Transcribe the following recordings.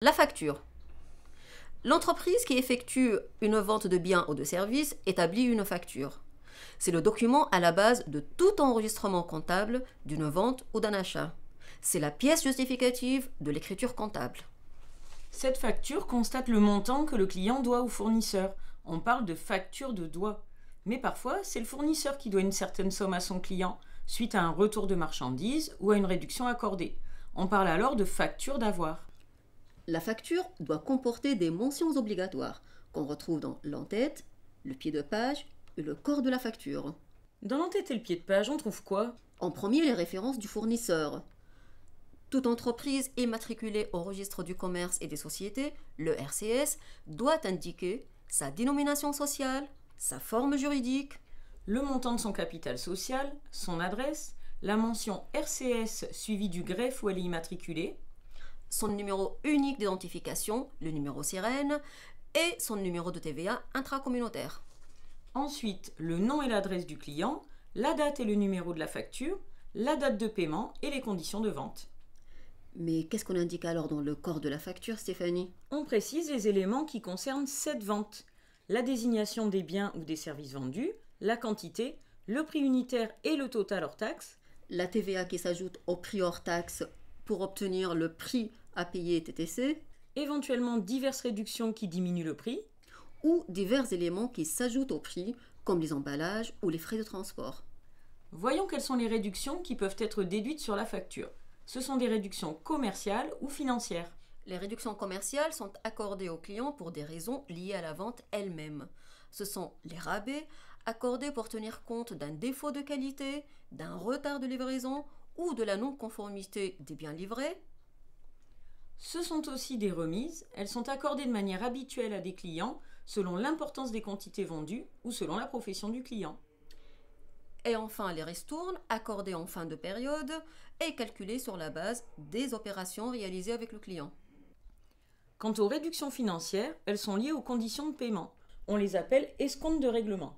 La facture. L'entreprise qui effectue une vente de biens ou de services établit une facture. C'est le document à la base de tout enregistrement comptable d'une vente ou d'un achat. C'est la pièce justificative de l'écriture comptable. Cette facture constate le montant que le client doit au fournisseur. On parle de facture de doigt. Mais parfois, c'est le fournisseur qui doit une certaine somme à son client, suite à un retour de marchandises ou à une réduction accordée. On parle alors de facture d'avoir. La facture doit comporter des mentions obligatoires qu'on retrouve dans l'entête, le pied de page et le corps de la facture. Dans l'entête et le pied de page, on trouve quoi? En premier, les références du fournisseur. Toute entreprise immatriculée au registre du commerce et des sociétés, le RCS, doit indiquer sa dénomination sociale, sa forme juridique, Le montant de son capital social, son adresse, la mention RCS suivie du greffe où elle est immatriculée, son numéro unique d'identification, le numéro sirène, et son numéro de TVA intracommunautaire. ensuite le nom et l'adresse du client, la date et le numéro de la facture, la date de paiement et les conditions de vente. Mais qu'est-ce qu'on indique alors dans le corps de la facture, Stéphanie? On précise les éléments qui concernent cette vente: la désignation des biens ou des services vendus, la quantité, le prix unitaire et le total hors taxe, La TVA qui s'ajoute au prix hors taxe pour obtenir le prix à payer TTC, éventuellement diverses réductions qui diminuent le prix, ou divers éléments qui s'ajoutent au prix, comme les emballages ou les frais de transport. Voyons quelles sont les réductions qui peuvent être déduites sur la facture. Ce sont des réductions commerciales ou financières. Les réductions commerciales sont accordées aux clients pour des raisons liées à la vente elle-même. Ce sont les rabais accordés pour tenir compte d'un défaut de qualité, d'un retard de livraison ou de la non-conformité des biens livrés. Ce sont aussi des remises. Elles sont accordées de manière habituelle à des clients selon l'importance des quantités vendues ou selon la profession du client. Et enfin, les ristournes accordées en fin de période et calculées sur la base des opérations réalisées avec le client. Quant aux réductions financières, elles sont liées aux conditions de paiement. On les appelle escomptes de règlement.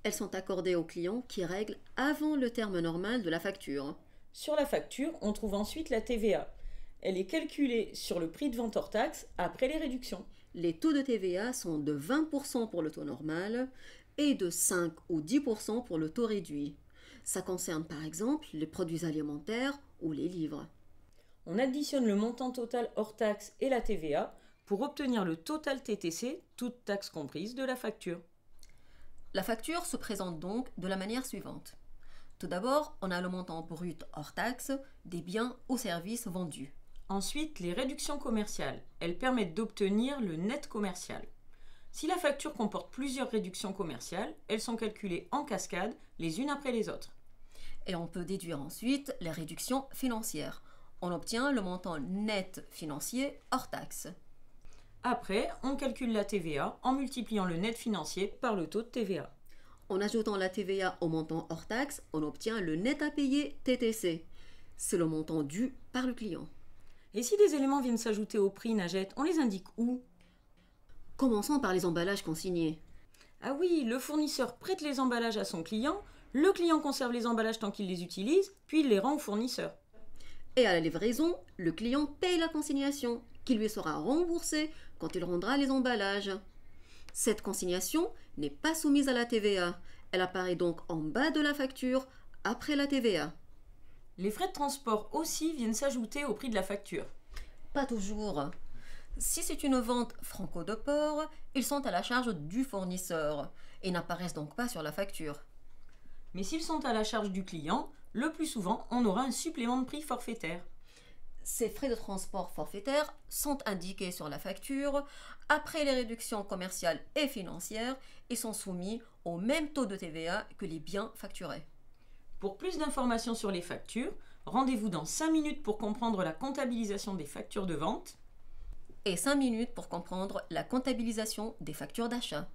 Elles sont accordées aux clients qui règlent avant le terme normal de la facture. Sur la facture, on trouve ensuite la TVA. Elle est calculée sur le prix de vente hors taxe après les réductions. Les taux de TVA sont de 20% pour le taux normal et de 5 ou 10% pour le taux réduit. Ça concerne par exemple les produits alimentaires ou les livres. On additionne le montant total hors taxe et la TVA pour obtenir le total TTC, toutes taxes comprises, de la facture. La facture se présente donc de la manière suivante. Tout d'abord, on a le montant brut hors taxe des biens ou services vendus. Ensuite, les réductions commerciales. Elles permettent d'obtenir le net commercial. Si la facture comporte plusieurs réductions commerciales, elles sont calculées en cascade, les unes après les autres. Et on peut déduire ensuite les réductions financières. On obtient le montant net financier hors taxe. Après, on calcule la TVA en multipliant le net financier par le taux de TVA. En ajoutant la TVA au montant hors taxe, on obtient le net à payer TTC. C'est le montant dû par le client. Et si des éléments viennent s'ajouter au prix, Najette, on les indique où? Commençons par les emballages consignés. Ah oui, le fournisseur prête les emballages à son client, le client conserve les emballages tant qu'il les utilise, puis il les rend au fournisseur. Et à la livraison, le client paye la consignation, qui lui sera remboursée quand il rendra les emballages. Cette consignation n'est pas soumise à la TVA. Elle apparaît donc en bas de la facture, après la TVA. Les frais de transport aussi viennent s'ajouter au prix de la facture. Pas toujours. Si c'est une vente franco de port, ils sont à la charge du fournisseur et n'apparaissent donc pas sur la facture. Mais s'ils sont à la charge du client, le plus souvent, on aura un supplément de prix forfaitaire. Ces frais de transport forfaitaires sont indiqués sur la facture après les réductions commerciales et financières et sont soumis au même taux de TVA que les biens facturés. Pour plus d'informations sur les factures, rendez-vous dans 5 minutes pour comprendre la comptabilisation des factures de vente Et 5 minutes pour comprendre la comptabilisation des factures d'achat.